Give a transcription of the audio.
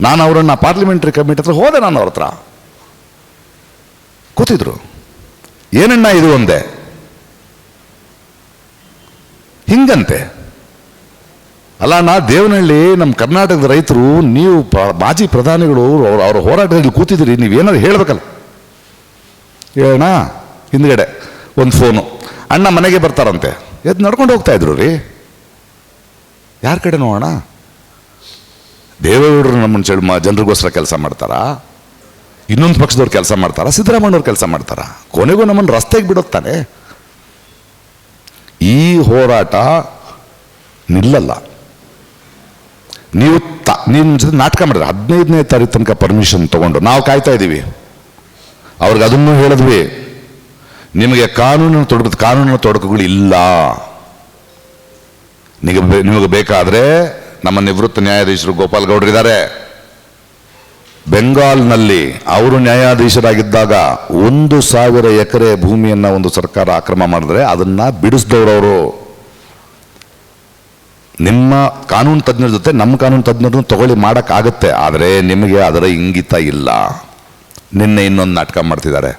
ನಾನು ಅವರನ್ನು parliamentary committee ಹತ್ರ ಹೋದೆ, ನಾನು ಅವ್ರ ಹತ್ರ ಕೂತಿದ್ರು. ಏನಣ್ಣ ಇದು ಒಂದೇ ಹಿಂಗಂತೆ. ಅಲ್ಲ ನಾ ದೇವನಹಳ್ಳಿ ನಮ್ಮ ಕರ್ನಾಟಕದ ರೈತರು, ನೀವು ಮಾಜಿ ಪ್ರಧಾನಿಗಳು ಅವ್ರ ಹೋರಾಟದಲ್ಲಿ ಕೂತಿದ್ದೀರಿ, ನೀವೇನಾದ್ರು ಹೇಳ್ಬೇಕಲ್ಲ. ಹೇಳೋಣ. ಹಿಂದ್ಗಡೆ ಒಂದು ಫೋನು, ಅಣ್ಣ ಮನೆಗೆ ಬರ್ತಾರಂತೆ. ಎದ್ದು ನಡ್ಕೊಂಡು ಹೋಗ್ತಾ ಇದ್ರು ರೀ. ಯಾರ ಕಡೆ ನೋಡೋಣ? ದೇವೇಗೌಡರು ನಮ್ಮನ್ನು ಜನರಿಗೋಸ್ಕರ ಕೆಲಸ ಮಾಡ್ತಾರಾ? ಇನ್ನೊಂದು ಪಕ್ಷದವ್ರು ಕೆಲಸ ಮಾಡ್ತಾರಾ? ಸಿದ್ದರಾಮಯ್ಯವ್ರು ಕೆಲಸ ಮಾಡ್ತಾರಾ? ಕೊನೆಗೂ ನಮ್ಮನ್ನು ರಸ್ತೆಗೆ ಬಿಡುತ್ತಾನೆ. ಈ ಹೋರಾಟ ನಿಲ್ಲಲ್ಲ. ನೀವು ಜೊತೆ ನಾಟಕ ಮಾಡಿದ್ರೆ 15ನೇ ತಾರೀಕು ತನಕ ಪರ್ಮಿಷನ್ ತಗೊಂಡು ನಾವು ಕಾಯ್ತಾ ಇದ್ದೀವಿ. ಅವ್ರಿಗೆ ಅದನ್ನು ಹೇಳಿದ್ವಿ, ನಿಮಗೆ ಕಾನೂನಿನ ತೊಡಕುಗಳು ಇಲ್ಲ. ನಿಮಗೆ ಬೇಕಾದರೆ ನಮ್ಮ ನಿವೃತ್ತ ನ್ಯಾಯಾಧೀಶರು ಗೋಪಾಲ್ ಗೌಡ್ರಿದ್ದಾರೆ. ಬೆಂಗಾಲ್ನಲ್ಲಿ ಅವರು ನ್ಯಾಯಾಧೀಶರಾಗಿದ್ದಾಗ 1,000 ಎಕರೆ ಭೂಮಿಯನ್ನು ಒಂದು ಸರ್ಕಾರ ಆಕ್ರಮ ಮಾಡಿದ್ರೆ ಅದನ್ನು ಬಿಡಿಸಿದವರು. ನಿಮ್ಮ ಕಾನೂನು ತಜ್ಞರ ಜೊತೆ ನಮ್ಮ ಕಾನೂನು ತಜ್ಞರನ್ನು ತಗೊಳ್ಳಿ ಮಾಡೋಕ್ಕಾಗತ್ತೆ, ಆದರೆ ನಿಮಗೆ ಅದರ ಇಂಗಿತ ಇಲ್ಲ. ನಿನ್ನೆ ಇನ್ನೊಂದು ನಾಟಕ ಮಾಡ್ತಿದ್ದಾರೆ.